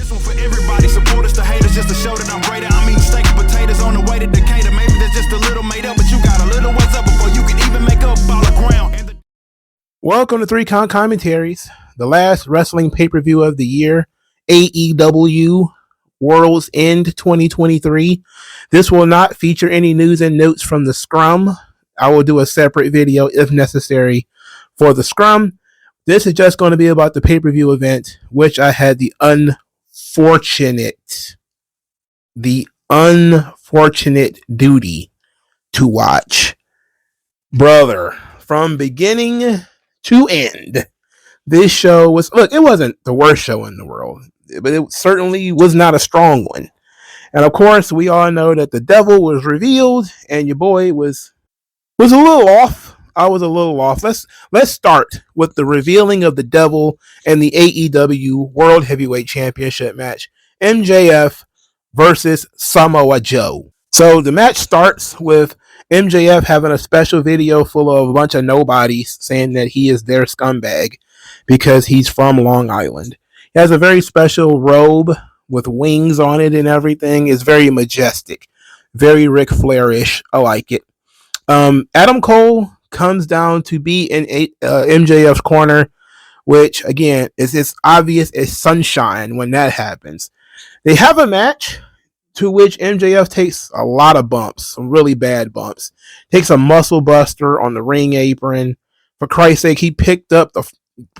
This one for everybody, supporters to haters, just to show that I'm greater. I'm eating steak and potatoes on the way to Decatur. Maybe that's just a little made up, but you got a little what's up before you can even make up all the ground. Welcome to 3 Count Commentaries, the last wrestling pay-per-view of the year, AEW World's End 2023. This will not feature any news and notes from the Scrum. I will do a separate video if necessary for the Scrum. This is just going to be about the pay-per-view event, which I had the unfortunate duty to watch. Brother, from beginning to end, this show was, look, it wasn't the worst show in the world, but it certainly was not a strong one. And of course, we all know that the devil was revealed, and your boy was a little off. I was a little off. Let's start with the revealing of the devil and the AEW World Heavyweight Championship match, MJF versus Samoa Joe. So the match starts with MJF having a special video full of a bunch of nobodies saying that he is their scumbag because he's from Long Island. He has a very special robe with wings on it and everything. It's very majestic, very Ric Flair-ish. I like it. Adam Cole comes down to be in MJF's corner, which again is as obvious as sunshine when that happens. They have a match to which MJF takes a lot of bumps, some really bad bumps. Takes a muscle buster on the ring apron. For Christ's sake, he picked up the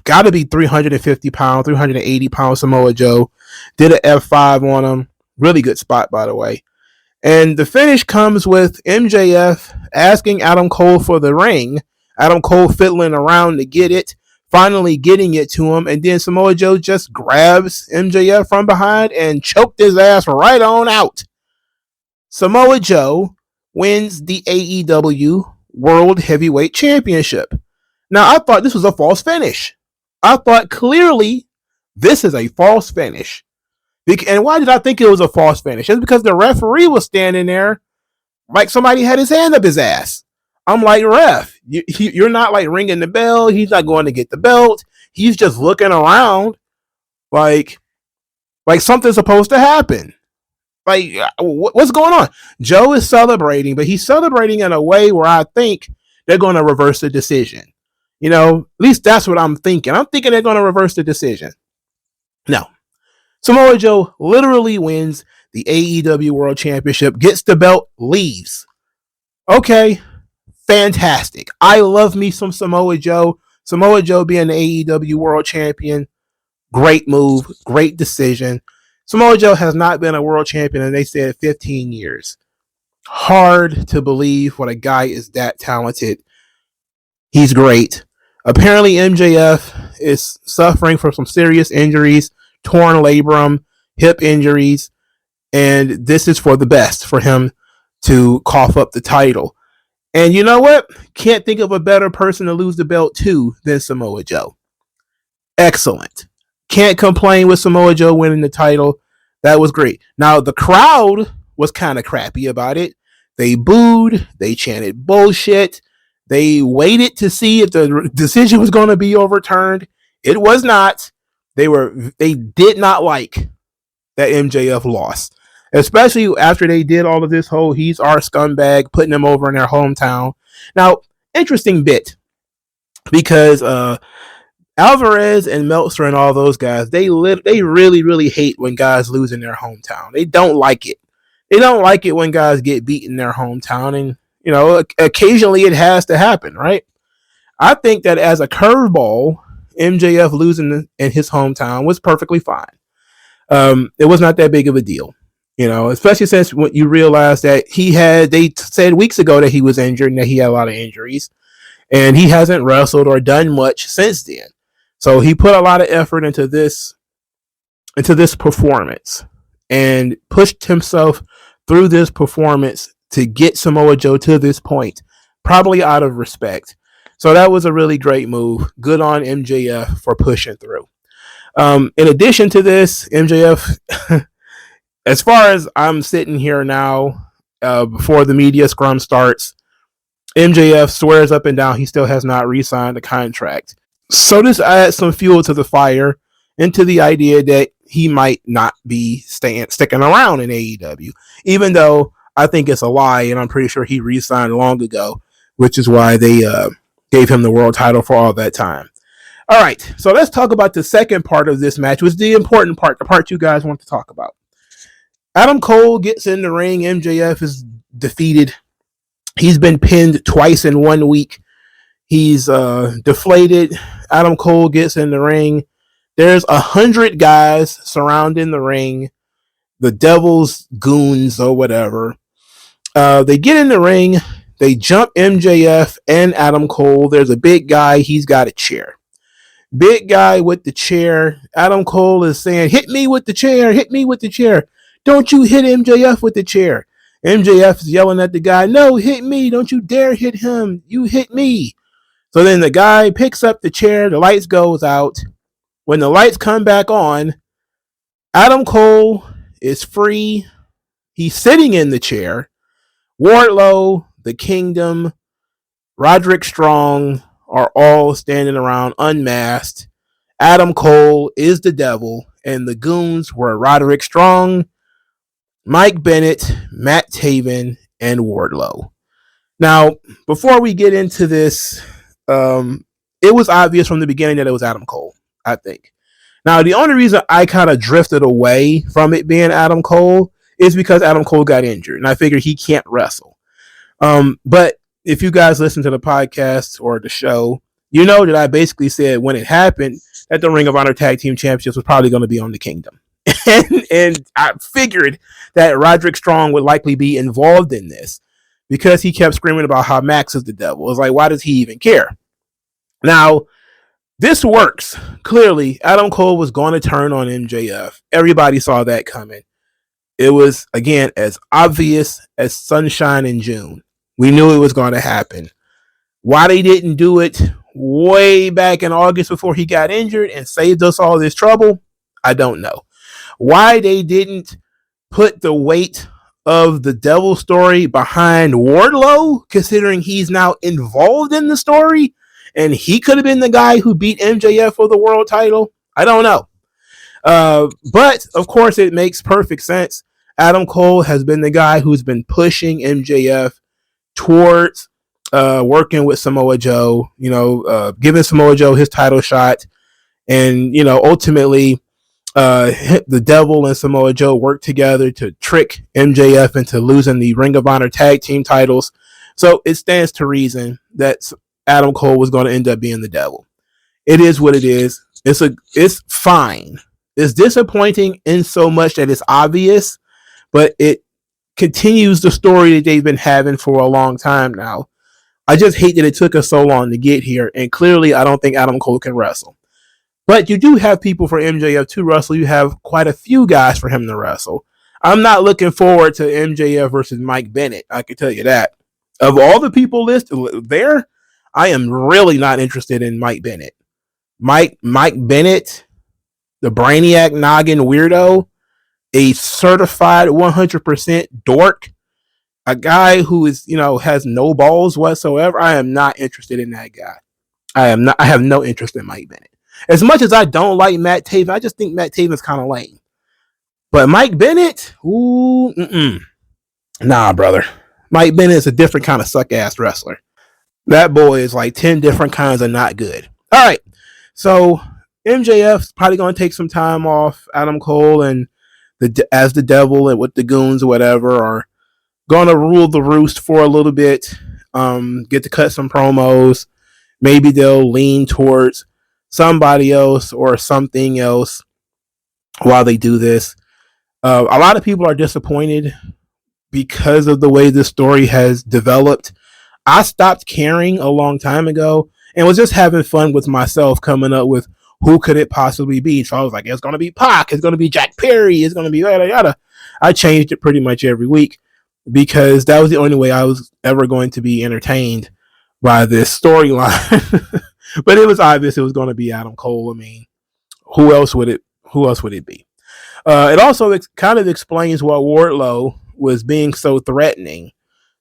gotta be 350 pound, 380 pound Samoa Joe. Did an F5 on him. Really good spot, by the way. And the finish comes with MJF asking Adam Cole for the ring. Adam Cole fiddling around to get it, finally getting it to him, and then Samoa Joe just grabs MJF from behind and choked his ass right on out. Samoa Joe wins the AEW World Heavyweight Championship. Now, I thought this was a false finish. I thought clearly this is a false finish. And why did I think it was a false finish? It's because the referee was standing there like somebody had his hand up his ass. I'm like, ref, you're not like ringing the bell. He's not going to get the belt. He's just looking around like something's supposed to happen. Like, what's going on? Joe is celebrating, but he's celebrating in a way where I think they're going to reverse the decision. You know, at least that's what I'm thinking. I'm thinking they're going to reverse the decision. No. Samoa Joe literally wins the AEW World Championship, gets the belt, leaves. Okay, fantastic. I love me some Samoa Joe. Samoa Joe being the AEW World Champion, great move, great decision. Samoa Joe has not been a world champion, and they said 15 years. Hard to believe when a guy is that talented. He's great. Apparently, MJF is suffering from some serious injuries. Torn labrum, hip injuries, and this is for the best for him to cough up the title. And you know what? Can't think of a better person to lose the belt to than Samoa Joe. Excellent. Can't complain with Samoa Joe winning the title. That was great. Now, the crowd was kind of crappy about it. They booed. They chanted bullshit. They waited to see if the decision was going to be overturned. It was not. They did not like that MJF lost, especially after they did all of this whole he's our scumbag, putting him over in their hometown. Now, interesting bit, because Alvarez and Meltzer and all those guys, they really, really hate when guys lose in their hometown. They don't like it. They don't like it when guys get beat in their hometown, and you know, occasionally it has to happen, right? I think that as a curveball, MJF losing in his hometown was perfectly fine. It was not that big of a deal, you know, especially since when you realize that they said weeks ago that he was injured and that he had a lot of injuries, and he hasn't wrestled or done much since then. So he put a lot of effort into this performance and pushed himself through this performance to get Samoa Joe to this point, probably out of respect. So that was a really great move. Good on MJF for pushing through. In addition to this, MJF, as far as I'm sitting here now, before the media scrum starts, MJF swears up and down he still has not re-signed the contract. So this adds some fuel to the fire into the idea that he might not be sticking around in AEW, even though I think it's a lie, and I'm pretty sure he re-signed long ago, which is why they gave him the world title for all that time. All right, so let's talk about the second part of this match, which is the important part, the part you guys want to talk about. Adam Cole gets in the ring. MJF is defeated. He's been pinned twice in 1 week. He's deflated. Adam Cole gets in the ring. There's 100 guys surrounding the ring, the Devil's goons or whatever. They get in the ring. They jump MJF and Adam Cole. There's a big guy. He's got a chair. Big guy with the chair. Adam Cole is saying, hit me with the chair. Hit me with the chair. Don't you hit MJF with the chair. MJF is yelling at the guy, no, hit me. Don't you dare hit him. You hit me. So then the guy picks up the chair. The lights goes out. When the lights come back on, Adam Cole is free. He's sitting in the chair. Wardlow, the Kingdom, Roderick Strong are all standing around unmasked. Adam Cole is the Devil, and the goons were Roderick Strong, Mike Bennett, Matt Taven, and Wardlow. Now, before we get into this, it was obvious from the beginning that it was Adam Cole, I think. Now, the only reason I kind of drifted away from it being Adam Cole is because Adam Cole got injured, and I figured he can't wrestle. But if you guys listen to the podcast or the show, you know that I basically said when it happened that the Ring of Honor Tag Team Championships was probably going to be on the Kingdom. and I figured that Roderick Strong would likely be involved in this because he kept screaming about how Max is the Devil. It's like, why does he even care? Now, this works. Clearly, Adam Cole was going to turn on MJF. Everybody saw that coming. It was, again, as obvious as sunshine in June. We knew it was going to happen. Why they didn't do it way back in August before he got injured and saved us all this trouble, I don't know. Why they didn't put the weight of the Devil story behind Wardlow, considering he's now involved in the story, and he could have been the guy who beat MJF for the world title, I don't know. But, of course, it makes perfect sense. Adam Cole has been the guy who's been pushing MJF towards working with Samoa Joe, giving Samoa Joe his title shot. And, ultimately, the Devil and Samoa Joe worked together to trick MJF into losing the Ring of Honor Tag Team titles. So it stands to reason that Adam Cole was going to end up being the Devil. It is what it is. It's fine. It's disappointing in so much that it's obvious, but it continues the story that they've been having for a long time now. I just hate that it took us so long to get here, and clearly I don't think Adam Cole can wrestle. But you do have people for MJF to wrestle. You have quite a few guys for him to wrestle. I'm not looking forward to MJF versus Mike Bennett. I can tell you that. Of all the people listed there, I am really not interested in Mike Bennett. Mike Bennett, the Brainiac Noggin weirdo, a certified 100% dork, a guy who is, has no balls whatsoever. I am not interested in that guy. I have no interest in Mike Bennett. As much as I don't like Matt Taven, I just think Matt Taven's kind of lame. But Mike Bennett, nah, brother. Mike Bennett is a different kind of suck-ass wrestler. That boy is like 10 different kinds of not good. All right, so MJF's probably going to take some time off. Adam Cole and as the Devil and with the goons or whatever are going to rule the roost for a little bit, get to cut some promos. Maybe they'll lean towards somebody else or something else while they do this. A lot of people are disappointed because of the way this story has developed. I stopped caring a long time ago and was just having fun with myself coming up with who could it possibly be. So I was like, it's going to be Pac, it's going to be Jack Perry, it's going to be yada yada. I changed it pretty much every week because that was the only way I was ever going to be entertained by this storyline. But it was obvious it was going to be Adam Cole. I mean, who else would it be? It also kind of explains why Wardlow was being so threatening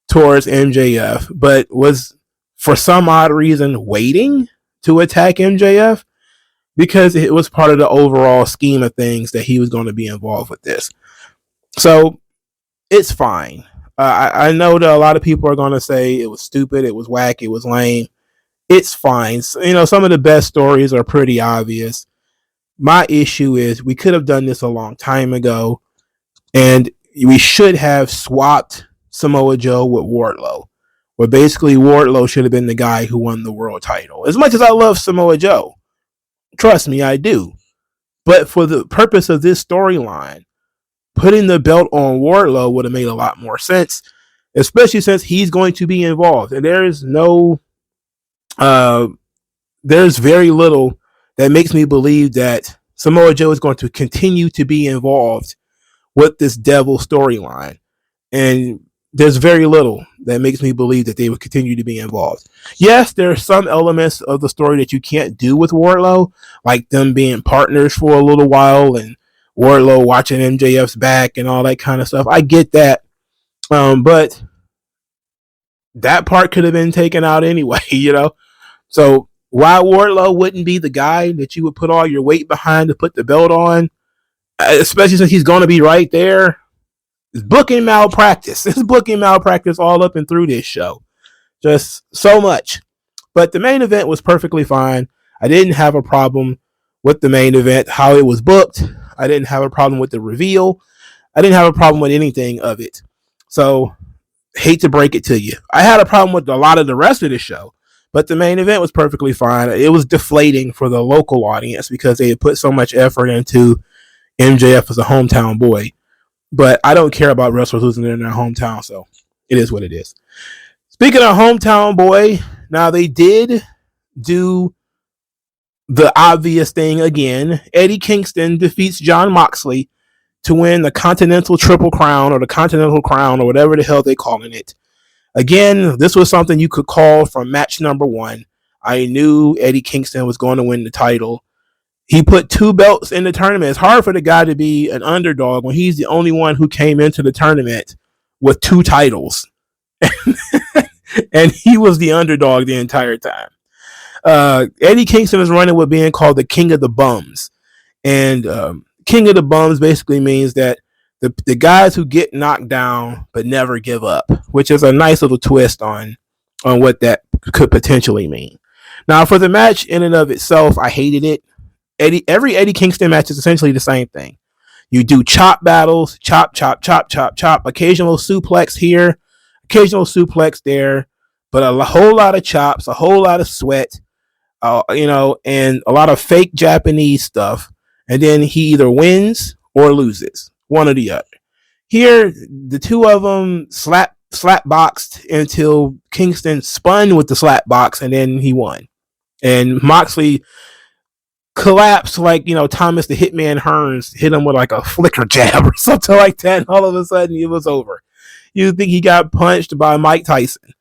towards MJF, but was for some odd reason waiting to attack MJF. because it was part of the overall scheme of things that he was going to be involved with this. So it's fine. I know that a lot of people are going to say it was stupid, it was whack, it was lame. It's fine. So, some of the best stories are pretty obvious. My issue is we could have done this a long time ago, and we should have swapped Samoa Joe with Wardlow, where basically Wardlow should have been the guy who won the world title. As much as I love Samoa Joe, trust me, I do. But for the purpose of this storyline, putting the belt on Wardlow would have made a lot more sense, especially since he's going to be involved. And there's very little that makes me believe that Samoa Joe is going to continue to be involved with this devil storyline. And there's very little that makes me believe that they would continue to be involved. Yes, there are some elements of the story that you can't do with Wardlow, like them being partners for a little while and Wardlow watching MJF's back and all that kind of stuff. I get that. But that part could have been taken out anyway, So why Wardlow wouldn't be the guy that you would put all your weight behind to put the belt on, especially since he's going to be right there, is booking malpractice. It's booking malpractice all up and through this show. Just so much. But the main event was perfectly fine. I didn't have a problem with the main event, how it was booked. I didn't have a problem with the reveal. I didn't have a problem with anything of it. So, hate to break it to you. I had a problem with a lot of the rest of the show, but the main event was perfectly fine. It was deflating for the local audience because they had put so much effort into MJF as a hometown boy. But I don't care about wrestlers losing in their hometown, so it is what it is. Speaking of hometown boy, now they did do the obvious thing again. Eddie Kingston defeats Jon Moxley to win the Continental Triple Crown or the Continental Crown or whatever the hell they're calling it. Again, this was something you could call from match number 1. I knew Eddie Kingston was going to win the title. He put 2 belts in the tournament. It's hard for the guy to be an underdog when he's the only one who came into the tournament with 2 titles. And he was the underdog the entire time. Eddie Kingston is running with being called the King of the Bums. And King of the Bums basically means that the guys who get knocked down but never give up, which is a nice little twist on what that could potentially mean. Now, for the match in and of itself, I hated it. Every Eddie Kingston match is essentially the same thing. You do chop battles, chop, chop, chop, chop, chop, occasional suplex here, occasional suplex there, but a whole lot of chops, a whole lot of sweat, and a lot of fake Japanese stuff. And then he either wins or loses, one or the other. Here, the 2 of them slap boxed until Kingston spun with the slap box, and then he won. And Moxley collapsed like, Thomas the Hitman Hearns hit him with like a flicker jab or something like that, and all of a sudden it was over. You think he got punched by Mike Tyson,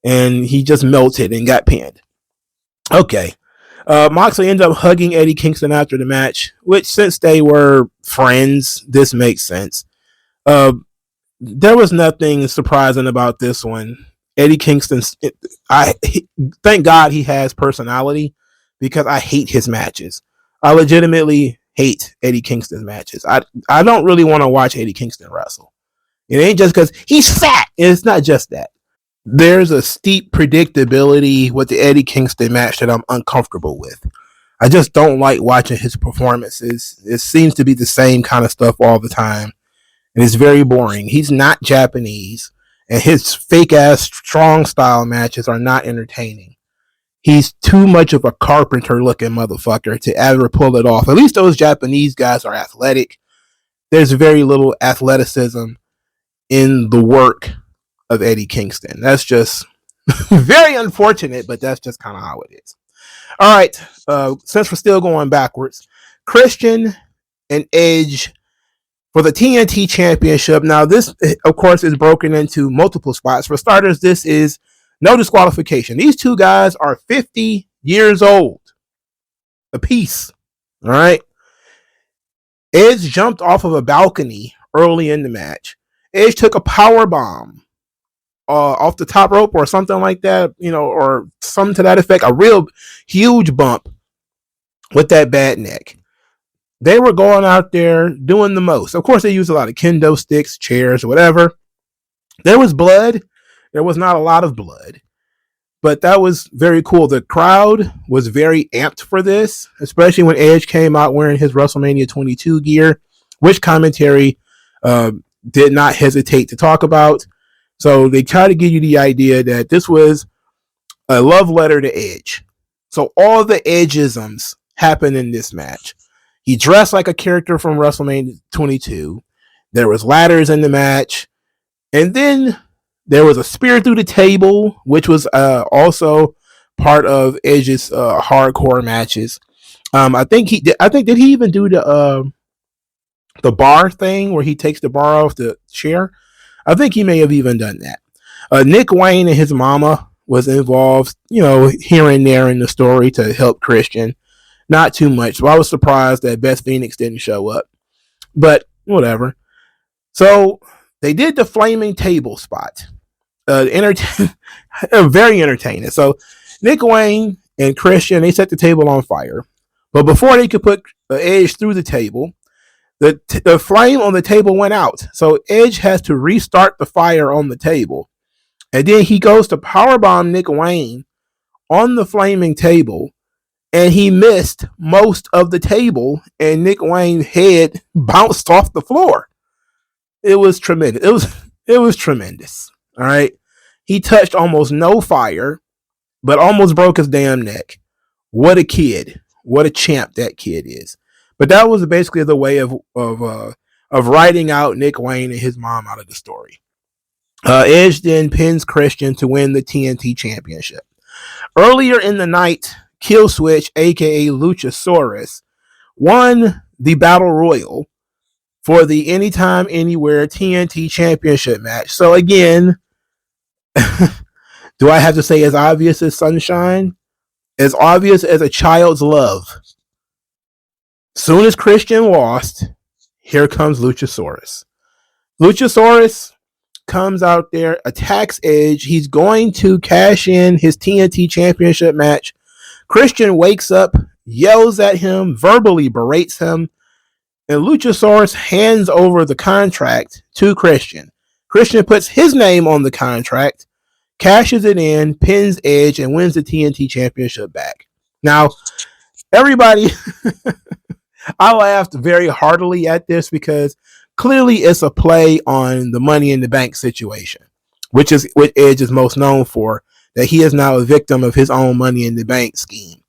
and he just melted and got pinned. Okay. Moxley ended up hugging Eddie Kingston after the match, which, since they were friends, this makes sense. There was nothing surprising about this one. Eddie Kingston, thank God he has personality, because I hate his matches. I legitimately hate Eddie Kingston's matches. I don't really want to watch Eddie Kingston wrestle. It ain't just because he's fat. It's not just that. There's a steep predictability with the Eddie Kingston match that I'm uncomfortable with. I just don't like watching his performances. It seems to be the same kind of stuff all the time, and it's very boring. He's not Japanese, and his fake-ass strong style matches are not entertaining. He's too much of a carpenter-looking motherfucker to ever pull it off. At least those Japanese guys are athletic. There's very little athleticism in the work of Eddie Kingston. That's just very unfortunate, but that's just kind of how it is. All right, since we're still going backwards, Christian and Edge for the TNT Championship. Now, this, of course, is broken into multiple spots. For starters, this is no disqualification. These 2 guys are 50 years old apiece. All right. Edge jumped off of a balcony early in the match. Edge took a power bomb off the top rope or something like that, or something to that effect. A real huge bump with that bad neck. They were going out there doing the most. Of course, they used a lot of kendo sticks, chairs, whatever. There was blood. There was not a lot of blood, but that was very cool. The crowd was very amped for this, especially when Edge came out wearing his WrestleMania 22 gear, which commentary did not hesitate to talk about. So they try to give you the idea that this was a love letter to Edge. So all the Edgeisms happened in this match. He dressed like a character from WrestleMania 22. There was ladders in the match. And then there was a spear through the table, which was also part of Edge's hardcore matches. I think did he even do the bar thing where he takes the bar off the chair? I think he may have even done that. Nick Wayne and his mama was involved, here and there in the story to help Christian. Not too much. So I was surprised that Beth Phoenix didn't show up. But whatever. So they did the flaming table spot. Very entertaining. So Nick Wayne and Christian, they set the table on fire. But before they could put Edge through the table, the flame on the table went out. So Edge has to restart the fire on the table. And then he goes to powerbomb Nick Wayne on the flaming table. And he missed most of the table. And Nick Wayne's head bounced off the floor. It was tremendous. It was tremendous. All right. He touched almost no fire, but almost broke his damn neck. What a kid. What a champ that kid is. But that was basically the way of writing out Nick Wayne and his mom out of the story. Edge then pins Christian to win the TNT Championship. Earlier in the night, Killswitch, aka Luchasaurus, won the Battle Royal for the Anytime, Anywhere TNT Championship match. So again, do I have to say as obvious as sunshine? As obvious as a child's love. Soon as Christian lost, here comes Luchasaurus. Luchasaurus comes out there, attacks Edge. He's going to cash in his TNT Championship match. Christian wakes up, yells at him, verbally berates him, and Luchasaurus hands over the contract to Christian. Christian puts his name on the contract, cashes it in, pins Edge, and wins the TNT Championship back. Now, everybody, I laughed very heartily at this because clearly it's a play on the Money in the Bank situation, which is what Edge is most known for, that he is now a victim of his own Money in the Bank scheme,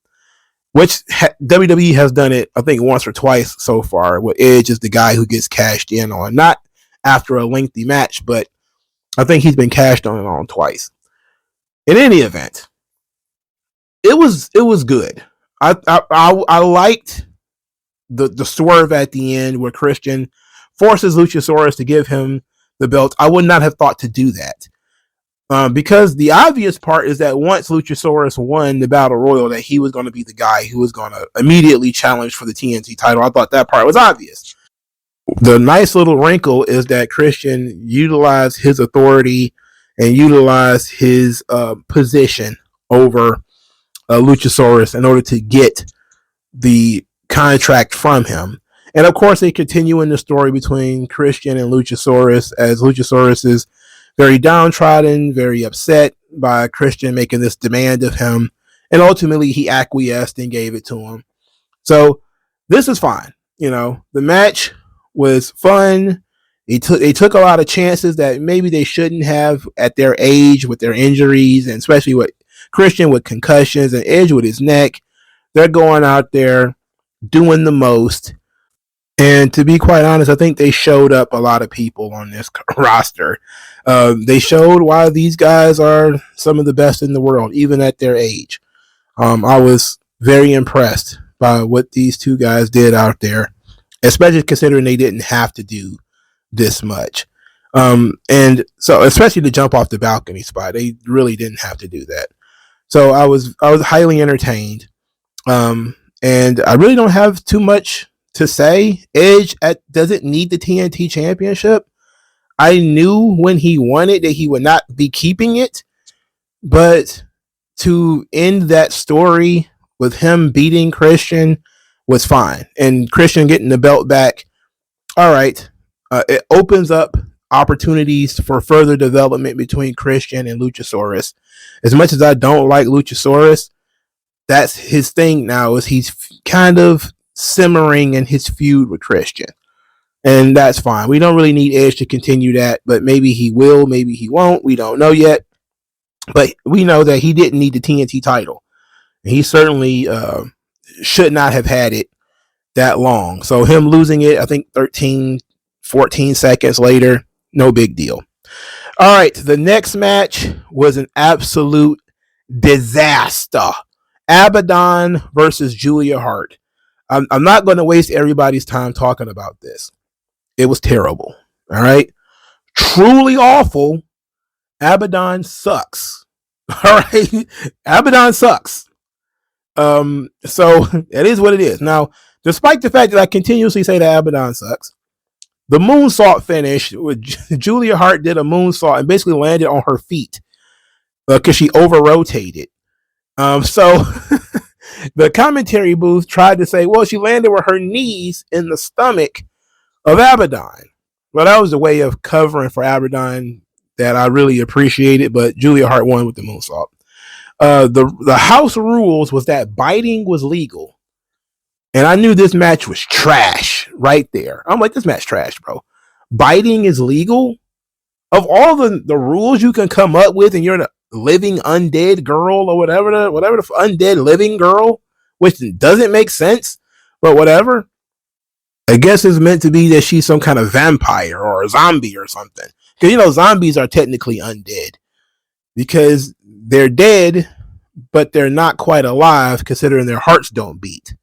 which WWE has done it, I think, once or twice so far, where Edge is the guy who gets cashed in on, not after a lengthy match, but I think he's been cashed on twice. In any event, it was good. I liked the swerve at the end where Christian forces Luchasaurus to give him the belt. I would not have thought to do that. Because the obvious part is that once Luchasaurus won the Battle Royal, that he was going to be the guy who was going to immediately challenge for the TNT title. I thought that part was obvious. The nice little wrinkle is that Christian utilized his authority and utilized his position over Luchasaurus in order to get the contract from him. And of course, they continue in the story between Christian and Luchasaurus, as Luchasaurus is very downtrodden, very upset by Christian making this demand of him. And ultimately, he acquiesced and gave it to him. So this is fine. The match was fun. They took a lot of chances that maybe they shouldn't have at their age with their injuries, and especially with Christian with concussions and Edge with his neck. They're going out there doing the most. And to be quite honest, I think they showed up a lot of people on this roster. They showed why these guys are some of the best in the world, even at their age. I was very impressed by what these two guys did out there, especially considering they didn't have to do this much. And so, especially to jump off the balcony spot, they really didn't have to do that. So I was highly entertained. And I really don't have too much to say. Edge doesn't need the TNT Championship. I knew when he won it that he would not be keeping it, but to end that story with him beating Christian was fine. And Christian getting the belt back, all right. It opens up opportunities for further development between Christian and Luchasaurus. As much as I don't like Luchasaurus, that's his thing now, is he's kind of simmering in his feud with Christian. And that's fine. We don't really need Edge to continue that, but maybe he will, maybe he won't. We don't know yet. But we know that he didn't need the TNT title. He certainly should not have had it that long. So him losing it, I think 13, 14 seconds later, no big deal. All right, the next match was an absolute disaster. Abaddon versus Julia Hart. I'm not going to waste everybody's time talking about this. It was terrible. All right. Truly awful. Abaddon sucks. All right. Abaddon sucks. So it is what it is. Now, despite the fact that I continuously say that Abaddon sucks, the moonsault finish, with Julia Hart did a moonsault and basically landed on her feet because she over-rotated. So the commentary booth tried to say, well, she landed with her knees in the stomach of Abaddon. Well, that was a way of covering for Abaddon that I really appreciated, but Julia Hart won with the moonsault. The house rules was that biting was legal. And I knew this match was trash right there. I'm like, this match trash, bro. Biting is legal? Of all the rules you can come up with, and you're a living undead girl or whatever the undead living girl, which doesn't make sense, but whatever. I guess it's meant to be that she's some kind of vampire or a zombie or something. Because, zombies are technically undead because they're dead, but they're not quite alive considering their hearts don't beat.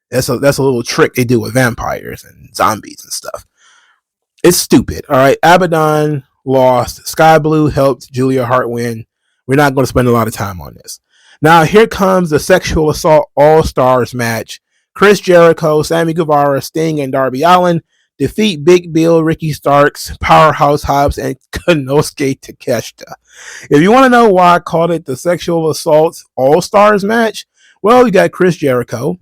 That's a little trick they do with vampires and zombies and stuff. It's stupid. All right. Abaddon lost. Sky Blue helped Julia Hart win. We're not going to spend a lot of time on this. Now, here comes the Sexual Assault All-Stars match. Chris Jericho, Sammy Guevara, Sting, and Darby Allin defeat Big Bill, Ricky Starks, Powerhouse Hobbs, and Konosuke Takeshita. If you want to know why I called it the Sexual Assault All-Stars match, well, you got Chris Jericho,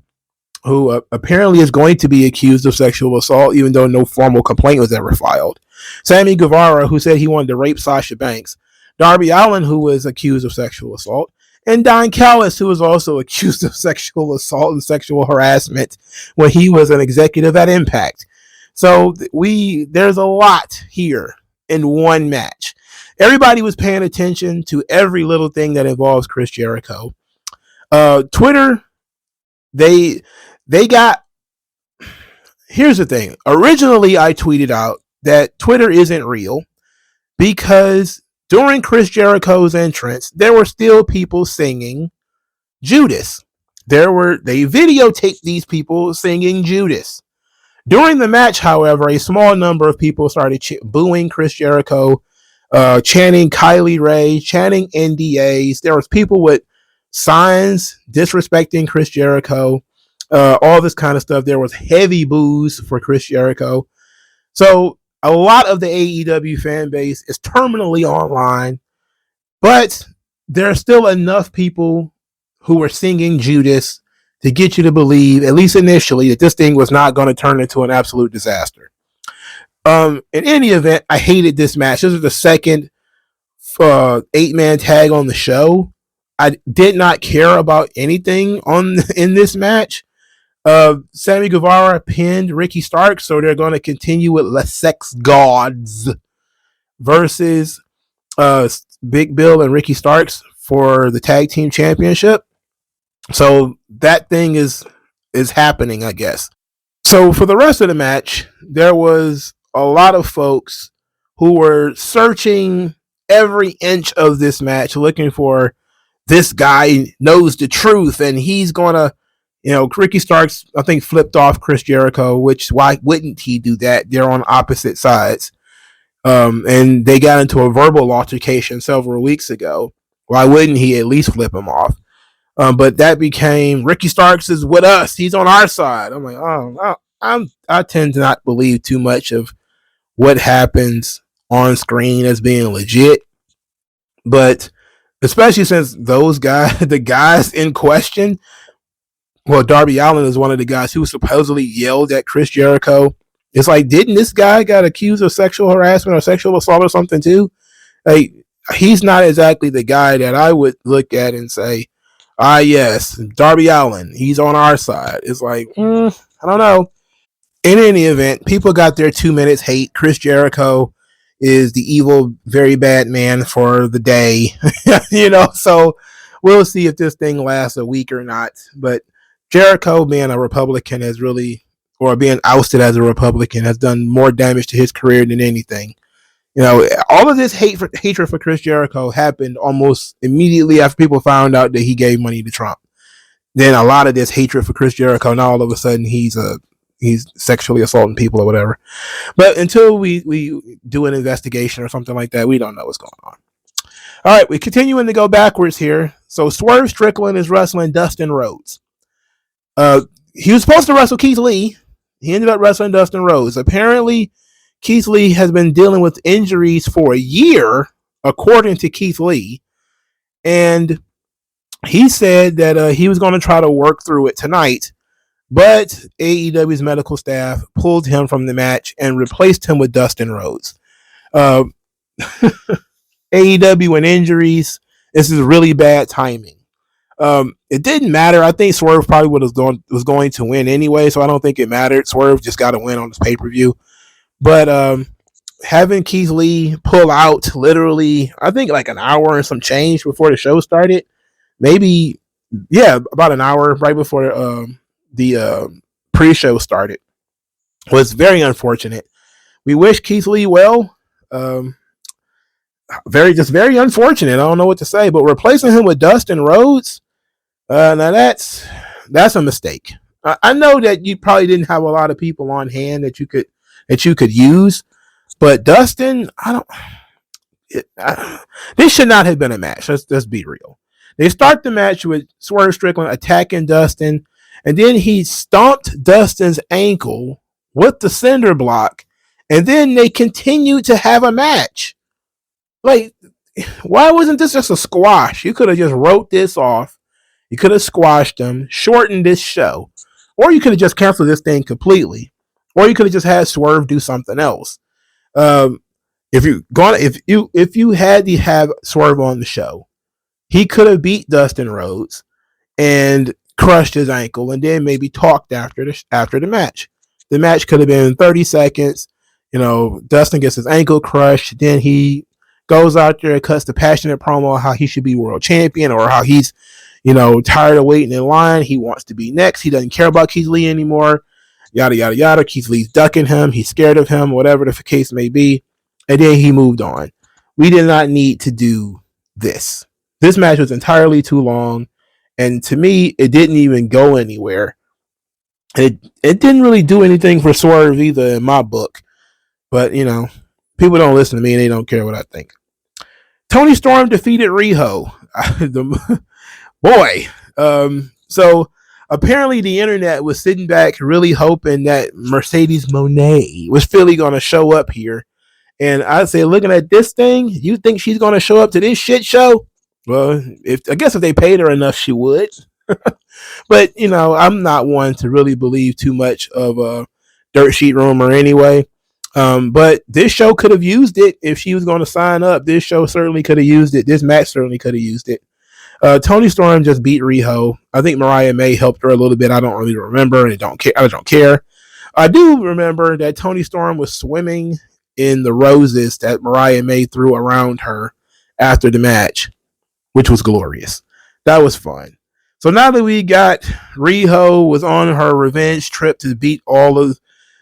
who apparently is going to be accused of sexual assault, even though no formal complaint was ever filed. Sammy Guevara, who said he wanted to rape Sasha Banks. Darby Allin, who was accused of sexual assault. And Don Callis, who was also accused of sexual assault and sexual harassment when he was an executive at Impact. So there's a lot here in one match. Everybody was paying attention to every little thing that involves Chris Jericho. Twitter, they got, here's the thing. Originally, I tweeted out that Twitter isn't real because during Chris Jericho's entrance, there were still people singing Judas. They videotaped these people singing Judas. During the match, however, a small number of people started booing Chris Jericho, chanting Kylie Ray, chanting NDAs. There was people with signs disrespecting Chris Jericho, all this kind of stuff. There was heavy boos for Chris Jericho. So a lot of the AEW fan base is terminally online, but there are still enough people who were singing Judas to get you to believe, at least initially, that this thing was not going to turn into an absolute disaster. In any event, I hated this match. This was the second 8-man tag on the show. I did not care about anything in this match. Sammy Guevara pinned Ricky Starks, so they're going to continue with Les Sex Gods versus Big Bill and Ricky Starks for the tag team championship. So that thing is happening, I guess. So for the rest of the match, there was a lot of folks who were searching every inch of this match, looking for this guy knows the truth and he's going to, Ricky Starks, I think, flipped off Chris Jericho, which why wouldn't he do that? They're on opposite sides. And they got into a verbal altercation several weeks ago. Why wouldn't he at least flip him off? But that became Ricky Starks is with us. He's on our side. I'm like, I tend to not believe too much of what happens on screen as being legit. But especially since the guys in question Well, Darby Allin is one of the guys who supposedly yelled at Chris Jericho. It's like, didn't this guy got accused of sexual harassment or sexual assault or something too? Like, he's not exactly the guy that I would look at and say, yes, Darby Allin, he's on our side. It's like, I don't know. In any event, people got their 2 minutes hate. Chris Jericho is the evil, very bad man for the day, so we'll see if this thing lasts a week or not. But Jericho being a Republican has really, or being ousted as a Republican, has done more damage to his career than anything. All of this hatred for Chris Jericho happened almost immediately after people found out that he gave money to Trump. Then a lot of this hatred for Chris Jericho, now all of a sudden he's sexually assaulting people or whatever. But until we do an investigation or something like that, we don't know what's going on. All right, we're continuing to go backwards here. So Swerve Strickland is wrestling Dustin Rhodes. He was supposed to wrestle Keith Lee. He ended up wrestling Dustin Rhodes. Apparently, Keith Lee has been dealing with injuries for a year, according to Keith Lee. And he said that he was going to try to work through it tonight, but AEW's medical staff pulled him from the match and replaced him with Dustin Rhodes. AEW and injuries, this is really bad timing. It didn't matter. I think Swerve probably was going to win anyway, so I don't think it mattered. Swerve just got to win on this pay-per-view. But having Keith Lee pull out literally, I think like an hour and some change before the show started, maybe, about an hour right before the pre-show started, was very unfortunate. We wish Keith Lee well. Very unfortunate. I don't know what to say, but replacing him with Dustin Rhodes, now that's a mistake. I know that you probably didn't have a lot of people on hand that you could use, but Dustin, this should not have been a match. Let's be real. They start the match with Swerve Strickland attacking Dustin, and then he stomped Dustin's ankle with the cinder block, and then they continued to have a match. Like, why wasn't this just a squash? You could have just wrote this off. You could have squashed them, shortened this show, or you could have just canceled this thing completely, or you could have just had Swerve do something else. If you had to have Swerve on the show, he could have beat Dustin Rhodes and crushed his ankle, and then maybe talked after the match. The match could have been 30 seconds. Dustin gets his ankle crushed, then he goes out there and cuts the passionate promo how he should be world champion, or how he's, tired of waiting in line. He wants to be next. He doesn't care about Keith Lee anymore. Yada, yada, yada. Keith Lee's ducking him. He's scared of him, whatever the case may be. And then he moved on. We did not need to do this. This match was entirely too long. And to me, it didn't even go anywhere. It didn't really do anything for Swerve either in my book. But, people don't listen to me and they don't care what I think. Tony Storm defeated Riho. So apparently the internet was sitting back really hoping that Mercedes Moné was really going to show up here. And I say, looking at this thing, you think she's going to show up to this shit show? Well, I guess if they paid her enough, she would. But, I'm not one to really believe too much of a dirt sheet rumor anyway. But this show could have used it if she was going to sign up. This show certainly could have used it. This match certainly could have used it. Tony Storm just beat Riho. I think Mariah May helped her a little bit. I don't really remember, and I don't care. I do remember that Tony Storm was swimming in the roses that Mariah May threw around her after the match, which was glorious. That was fun. So now that we got Riho was on her revenge trip to beat all of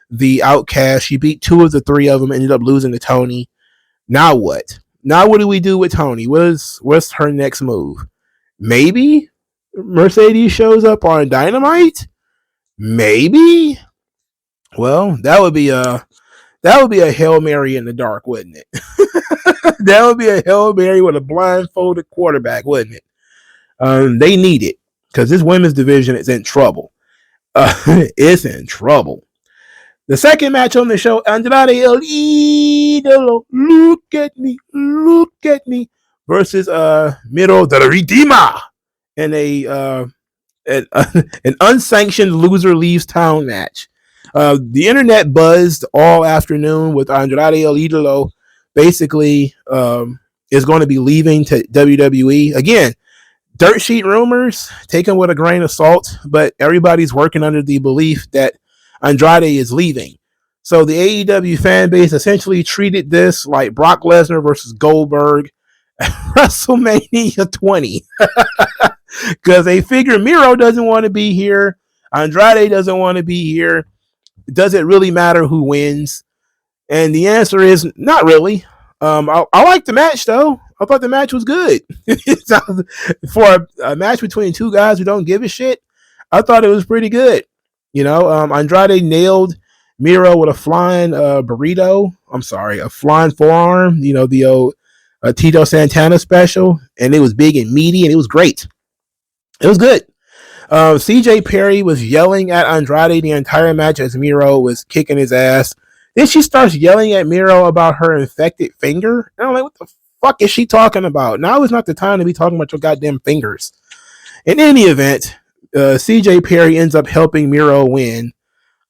the outcasts, she beat 2 of the 3 of them, ended up losing to Tony. Now what? Now what do we do with Tony? What's her next move? Maybe Mercedes shows up on Dynamite? Maybe? Well, that would be a Hail Mary in the dark, wouldn't it? That would be a Hail Mary with a blindfolded quarterback, wouldn't it? They need it because this women's division is in trouble. It's in trouble. The second match on the show, Andrade El Idolo, look at me, versus Miro the Redeemer in a An unsanctioned loser leaves town match. The internet buzzed all afternoon with Andrade El Idolo basically is going to be leaving to WWE. Again, dirt sheet rumors, taken with a grain of salt, but everybody's working under the belief that Andrade is leaving. So the AEW fan base essentially treated this like Brock Lesnar versus Goldberg at WrestleMania 20. Because they figure Miro doesn't want to be here. Andrade doesn't want to be here. Does it really matter who wins? And the answer is not really. I like the match though. I thought the match was good. For a match between two guys who don't give a shit, I thought it was pretty good. Andrade nailed Miro with a flying burrito. I'm sorry, a flying forearm. The old Tito Santana special, and it was big and meaty, and it was great. It was good. CJ Perry was yelling at Andrade the entire match as Miro was kicking his ass. Then she starts yelling at Miro about her infected finger. And I'm like, what the fuck is she talking about? Now is not the time to be talking about your goddamn fingers. In any event, CJ Perry ends up helping Miro win.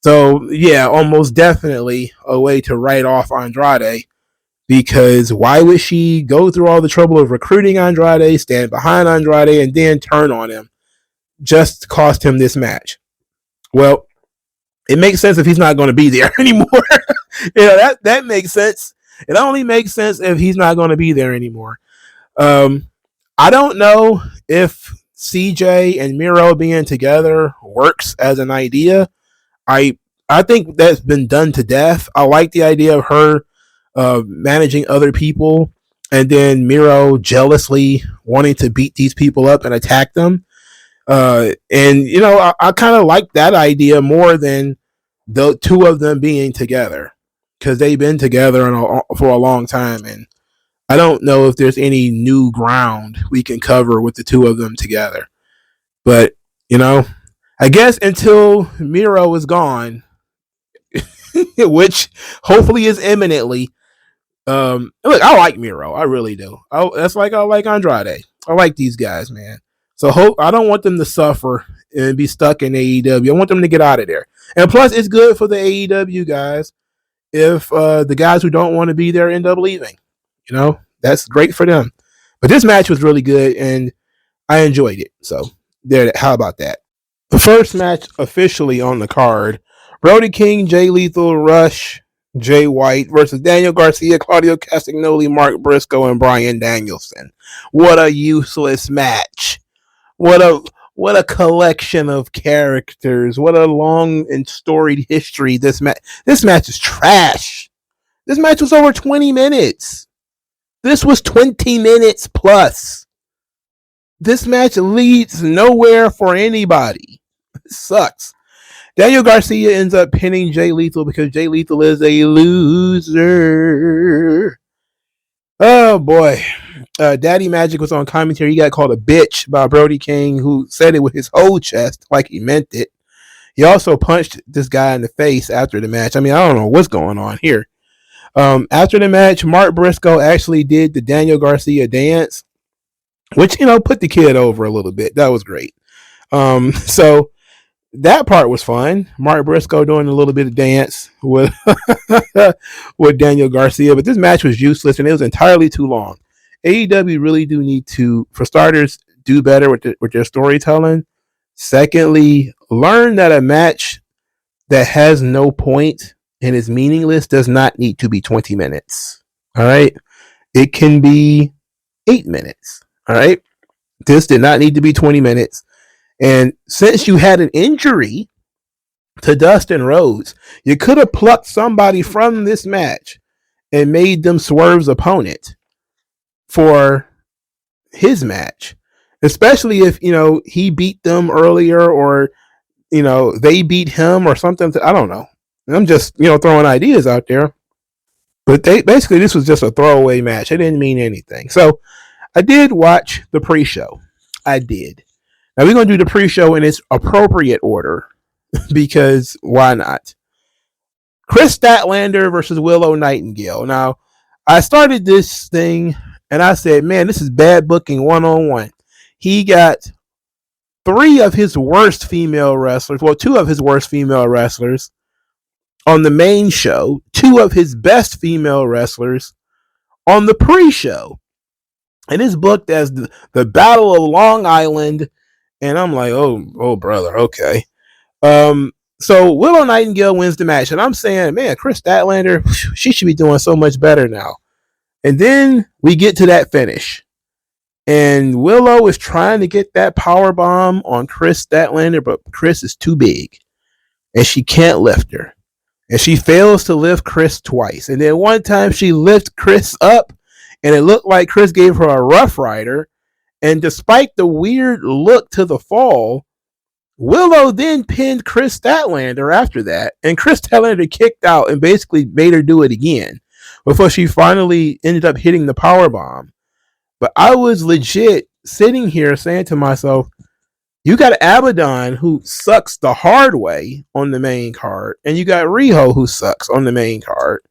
So, yeah, almost definitely a way to write off Andrade. Because why would she go through all the trouble of recruiting Andrade, stand behind Andrade, and then turn on him? Just cost him this match. Well, it makes sense if he's not going to be there anymore. That makes sense. It only makes sense if he's not going to be there anymore. I don't know if CJ and Miro being together works as an idea. I think that's been done to death. I like the idea of her managing other people and then Miro jealously wanting to beat these people up and attack them. I kind of like that idea more than the two of them being together because they've been together for a long time, and I don't know if there's any new ground we can cover with the two of them together. But I guess until Miro is gone, which hopefully is imminently. Look, I like Miro, I really do. I like Andrade. I like these guys, man. So I don't want them to suffer and be stuck in AEW. I want them to get out of there. And plus, it's good for the AEW guys if the guys who don't want to be there end up leaving. That's great for them. But this match was really good, and I enjoyed it. So how about that? The first match officially on the card: Brody King, Jay Lethal, Rush, Jay White versus Daniel Garcia, Claudio Castagnoli, Mark Briscoe, and Bryan Danielson. What a useless match. What a collection of characters. What a long and storied history this match is trash. This match was over 20 minutes. This was 20 minutes plus. This match leads nowhere for anybody. It sucks. Daniel Garcia ends up pinning Jay Lethal because Jay Lethal is a loser. Oh boy. Daddy Magic was on commentary. He got called a bitch by Brody King, who said it with his whole chest like he meant it. He also punched this guy in the face after the match. I don't know what's going on here. After the match, Mark Briscoe actually did the Daniel Garcia dance, which, put the kid over a little bit. That was great. So that part was fun. Mark Briscoe doing a little bit of dance with with Daniel Garcia, but this match was useless and it was entirely too long. AEW really do need to, for starters, do better with their storytelling. Secondly, learn that a match that has no point and is meaningless does not need to be 20 minutes. All right? It can be 8 minutes. All right? This did not need to be 20 minutes. And since you had an injury to Dustin Rhodes, you could have plucked somebody from this match and made them Swerve's opponent for his match, especially if he beat them earlier or they beat him or something. I don't know. I'm just throwing ideas out there, but basically this was just a throwaway match. It didn't mean anything. So I did watch the pre-show. I did. Now we're gonna do the pre-show in its appropriate order because why not? Chris Statlander versus Willow Nightingale. Now I started this thing and I said, man, this is bad booking 101. He got three of his worst female wrestlers, well, two of his worst female wrestlers on the main show, two of his best female wrestlers on the pre-show. And it's booked as the Battle of Long Island. And I'm like, oh, brother, okay. So Willow Nightingale wins the match. And I'm saying, man, Chris Statlander, she should be doing so much better now. And then we get to that finish. And Willow is trying to get that power bomb on Chris Statlander, but Chris is too big. And she can't lift her. And she fails to lift Chris twice. And then one time she lifts Chris up, and it looked like Chris gave her a Rough Rider. And despite the weird look to the fall, Willow then pinned Chris Statlander after that. And Chris Statlander kicked out and basically made her do it again before she finally ended up hitting the powerbomb. But I was legit sitting here saying to myself, you got Abaddon, who sucks the hard way on the main card, and you got Riho, who sucks on the main card.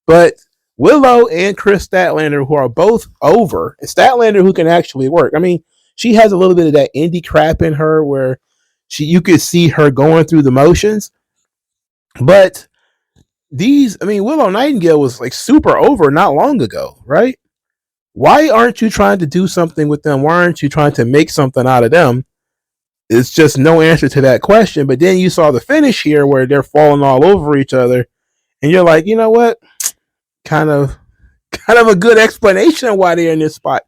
But Willow and Chris Statlander, who are both over, and Statlander, who can actually work. I mean, she has a little bit of that indie crap in her where you could see her going through the motions. But Willow Nightingale was like super over not long ago, right? Why aren't you trying to do something with them? Why aren't you trying to make something out of them? It's just no answer to that question. But then you saw the finish here where they're falling all over each other. And you're like, you know what? Kind of a good explanation why they're in this spot.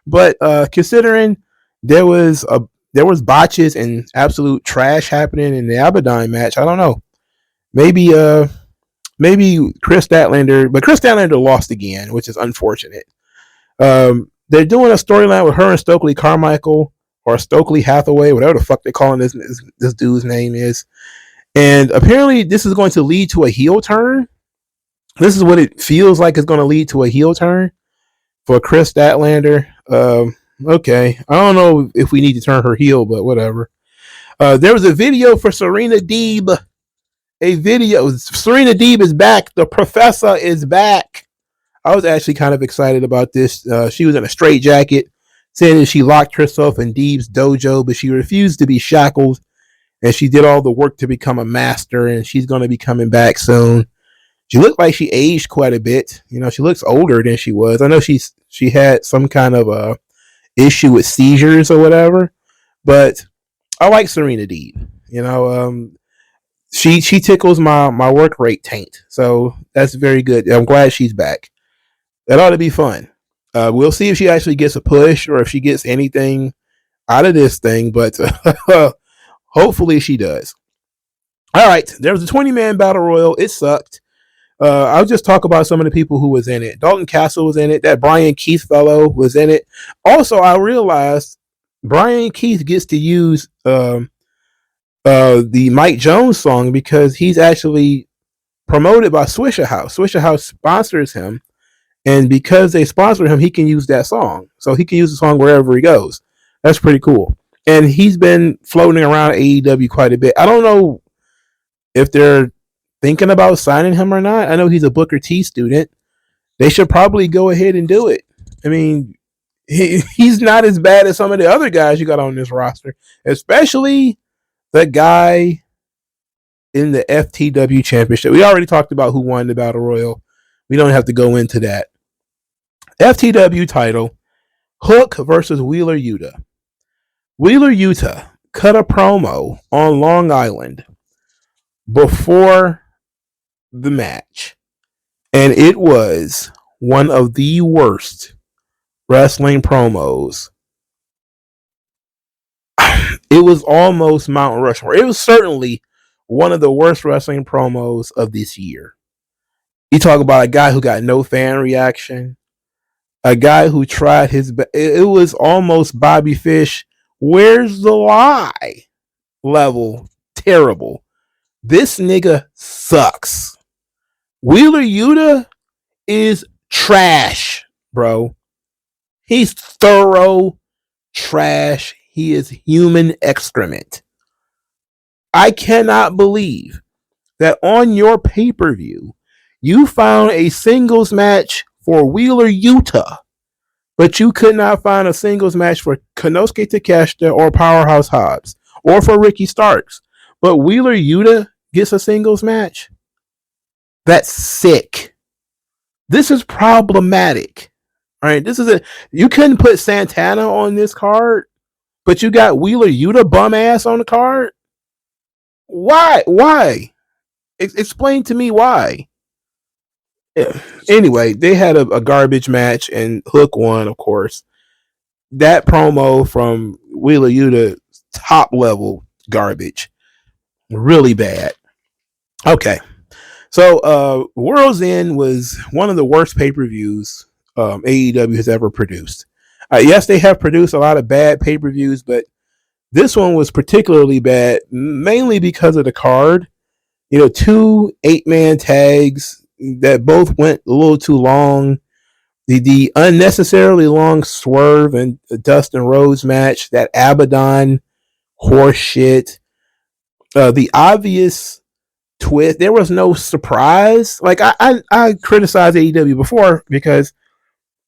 But considering there was botches and absolute trash happening in the Abaddon match, I don't know. Maybe Chris Statlander, but Chris Statlander lost again, which is unfortunate. They're doing a storyline with her and Stokely Carmichael, or Stokely Hathaway, whatever the fuck they're calling this dude's name is. And apparently this is going to lead to a heel turn. This is what it feels like is going to lead to a heel turn for Chris Statlander. Okay. I don't know if we need to turn her heel, but whatever. There was a video for Serena Deeb. Serena Deeb is back. The Professor is back. I was actually kind of excited about this. She was in a straitjacket, saying that she locked herself in Deeb's dojo, but she refused to be shackled, and she did all the work to become a master, and she's going to be coming back soon. She looked like she aged quite a bit. You know, she looks older than she was. I know she had some kind of issue with seizures or whatever, but I like Serena Deeb. You know, she tickles my work rate taint, so that's very good. I'm glad she's back. That ought to be fun. We'll see if she actually gets a push or if she gets anything out of this thing, but hopefully she does. All right, there was a 20-man battle royal. It sucked. I'll just talk about some of the people who was in it. Dalton Castle was in it. That Brian Keith fellow was in it. Also, I realized Brian Keith gets to use the Mike Jones song because he's actually promoted by Swisher House. Swisher House sponsors him. And because they sponsor him, he can use that song. So he can use the song wherever he goes. That's pretty cool. And he's been floating around AEW quite a bit. I don't know if they're thinking about signing him or not. I know he's a Booker T student. They should probably go ahead and do it. I mean, he's not as bad as some of the other guys you got on this roster, especially the guy in the FTW championship. We already talked about who won the Battle Royal. We don't have to go into that. FTW title, Hook versus Wheeler Yuta. Wheeler Yuta cut a promo on Long Island before the match, and it was one of the worst wrestling promos. It was almost Mount Rushmore. It was certainly one of the worst wrestling promos of this year. You talk about a guy who got no fan reaction, a guy who tried his best. It was almost Bobby Fish, where's the lie level terrible. This nigga sucks. Wheeler Yuta is trash, bro. He's thorough trash. He is human excrement. I cannot believe that on your pay-per-view, you found a singles match for Wheeler Yuta but you could not find a singles match for Konosuke Takeshita or Powerhouse Hobbs or for Ricky Starks. But Wheeler Yuta gets a singles match? That's sick. This is problematic. All right, you couldn't put Santana on this card, but you got Wheeler Yuta bum ass on the card? Why? Why? Explain to me why. Yeah. Anyway, they had a garbage match and Hook won, of course. That promo from Wheeler Yuta, top level garbage. Really bad. Okay. So World's End was one of the worst pay-per-views AEW has ever produced. Yes, they have produced a lot of bad pay-per-views, but this one was particularly bad, mainly because of the card. 2 8-man tags that both went a little too long. The unnecessarily long Swerve and Dustin Rhodes match, that Abaddon horse shit. The obvious twist, there was no surprise. Like I criticized AEW before because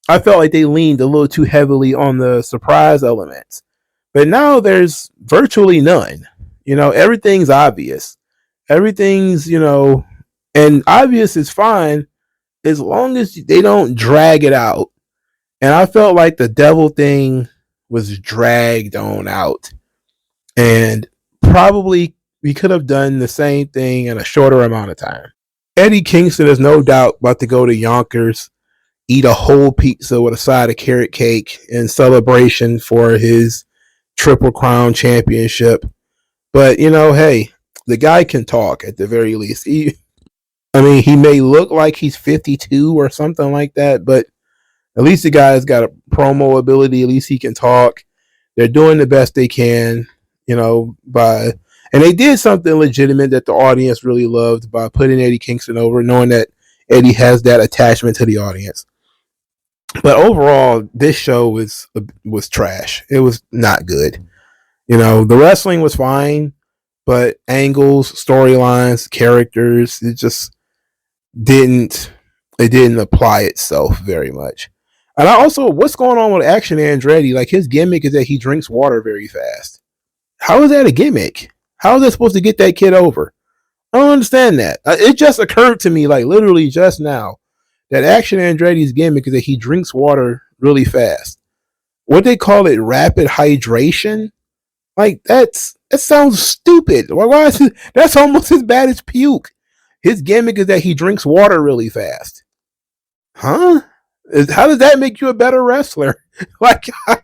I felt like they leaned a little too heavily on the surprise elements. But now there's virtually none. Everything's obvious. Everything's, and obvious is fine as long as they don't drag it out. And I felt like the devil thing was dragged on out. And probably we could have done the same thing in a shorter amount of time. Eddie Kingston is no doubt about to go to Yonkers, eat a whole pizza with a side of carrot cake in celebration for his Triple Crown championship. But, hey, the guy can talk at the very least. He may look like he's 52 or something like that, but at least the guy's got a promo ability. At least he can talk. They're doing the best they can, and they did something legitimate that the audience really loved by putting Eddie Kingston over, knowing that Eddie has that attachment to the audience. But overall, this show was trash. It was not good. The wrestling was fine, but angles, storylines, characters, it just didn't apply itself very much. And what's going on with Action Andretti? Like, his gimmick is that he drinks water very fast. How is that a gimmick? How is that supposed to get that kid over? I don't understand that. It just occurred to me, like literally just now, that Action Andretti's gimmick is that he drinks water really fast. What they call it, rapid hydration? Like, that sounds stupid. Why is it? That's almost as bad as puke. His gimmick is that he drinks water really fast. Huh? How does that make you a better wrestler? Like, I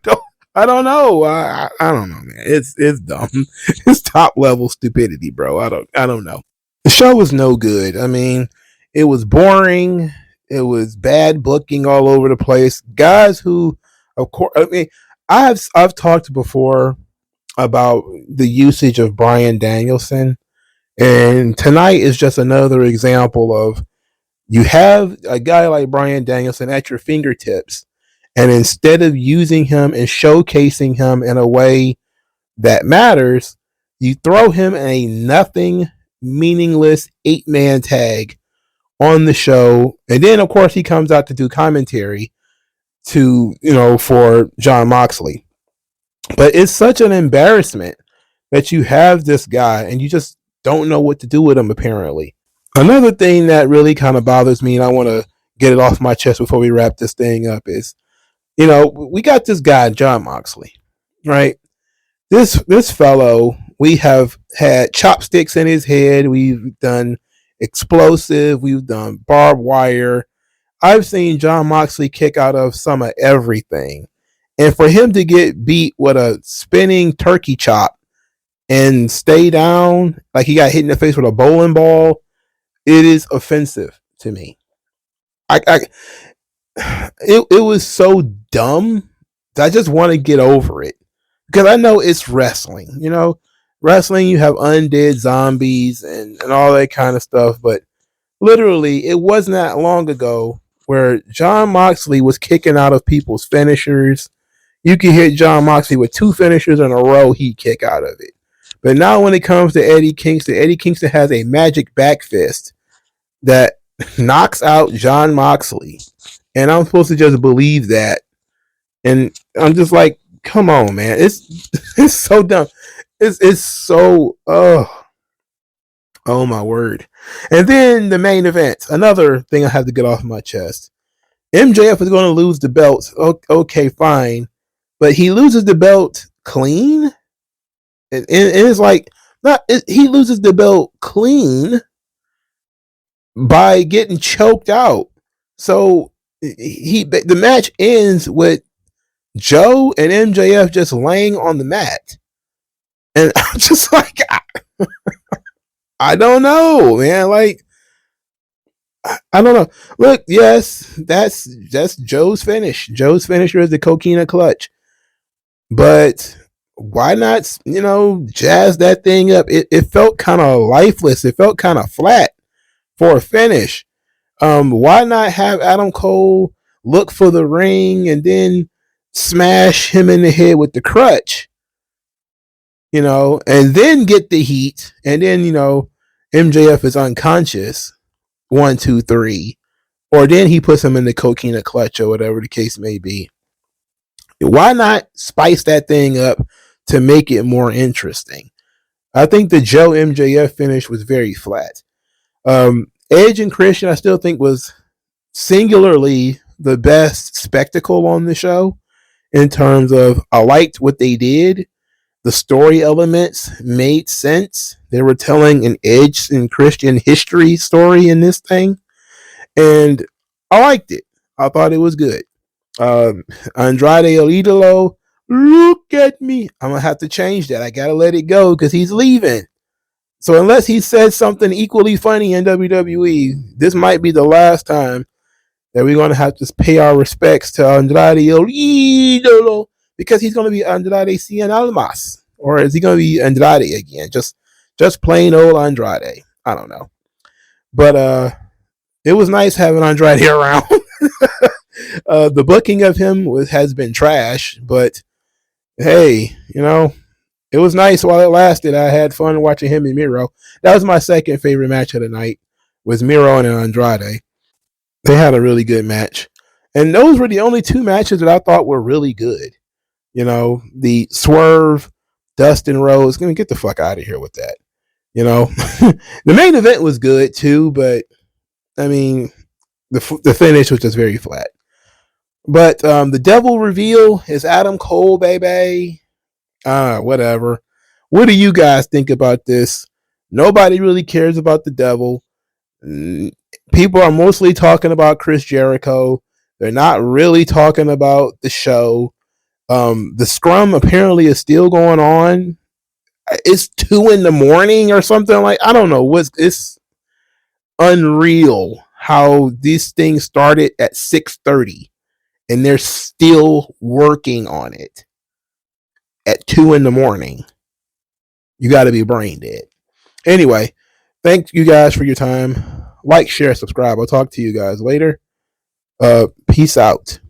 don't know. I don't know, man. It's dumb. It's top level stupidity, bro. I don't know. The show was no good. It was boring. It was bad booking all over the place. Guys who, of course, I've talked before about the usage of Bryan Danielson, and tonight is just another example of, you have a guy like Bryan Danielson at your fingertips, and instead of using him and showcasing him in a way that matters, you throw him in a nothing, meaningless 8-man tag on the show. And then, of course, he comes out to do commentary for Jon Moxley. But it's such an embarrassment that you have this guy and you just don't know what to do with him, apparently. Another thing that really kind of bothers me, and I want to get it off my chest before we wrap this thing up, is, we got this guy, Jon Moxley, right? This fellow, we have had chopsticks in his head. We've done explosive. We've done barbed wire. I've seen Jon Moxley kick out of some of everything. And for him to get beat with a spinning turkey chop and stay down, like he got hit in the face with a bowling ball, it is offensive to me. It was so dumb that I just want to get over it. Because I know it's wrestling. Wrestling, you have undead zombies and all that kind of stuff. But literally, it wasn't that long ago where Jon Moxley was kicking out of people's finishers. You could hit Jon Moxley with 2 finishers in a row, he'd kick out of it. But now when it comes to Eddie Kingston has a magic back fist that knocks out Jon Moxley. And I'm supposed to just believe that And I'm just like, come on, man. It's so dumb. It's so oh my word. And then the main event. Another thing I have to get off my chest. MJF is going to lose the belt. Okay, fine. But he loses the belt clean. And it's like he loses the belt clean by getting choked out. So the match ends with Joe and MJF just laying on the mat. And I'm just like, I don't know, man. Like, I don't know. Look, yes, that's Joe's finish. Joe's finisher is the coquina clutch. But why not, jazz that thing up? It felt kind of lifeless. It felt kind of flat for a finish. Why not have Adam Cole look for the ring and then smash him in the head with the crutch? And then get the heat, and then, MJF is unconscious. 1, 2, 3. Or then he puts him in the coquina clutch or whatever the case may be. Why not spice that thing up to make it more interesting? I think the Joe MJF finish was very flat. Edge and Christian, I still think, was singularly the best spectacle on the show in terms of I liked what they did. The story elements made sense. They were telling an Edge and Christian history story in this thing. And I liked it. I thought it was good. Andrade El Idolo, look at me. I'm going to have to change that. I got to let it go because he's leaving. So unless he says something equally funny in WWE, this might be the last time that we're going to have to pay our respects to Andrade El Idolo, because he's going to be Andrade Cien Almas. Or is he going to be Andrade again? Just plain old Andrade. I don't know. But it was nice having Andrade around. The booking of him has been trash, but hey, it was nice while it lasted. I had fun watching him and Miro. That was my second favorite match of the night, was Miro and Andrade. They had a really good match. And those were the only two matches that I thought were really good. The Swerve, Dustin Rhodes, gonna get the fuck out of here with that. The main event was good too, but I mean, the finish was just very flat. But the devil reveal is Adam Cole, baby. Whatever. What do you guys think about this? Nobody really cares about the devil. People are mostly talking about Chris Jericho. They're not really talking about the show. The scrum apparently is still going on. It's 2 a.m. or something like. I don't know. It's unreal how these things started at 6:30 and they're still working on it at 2 a.m. You got to be brain dead. Anyway, thank you guys for your time. Like, share, subscribe. I'll talk to you guys later. Peace out.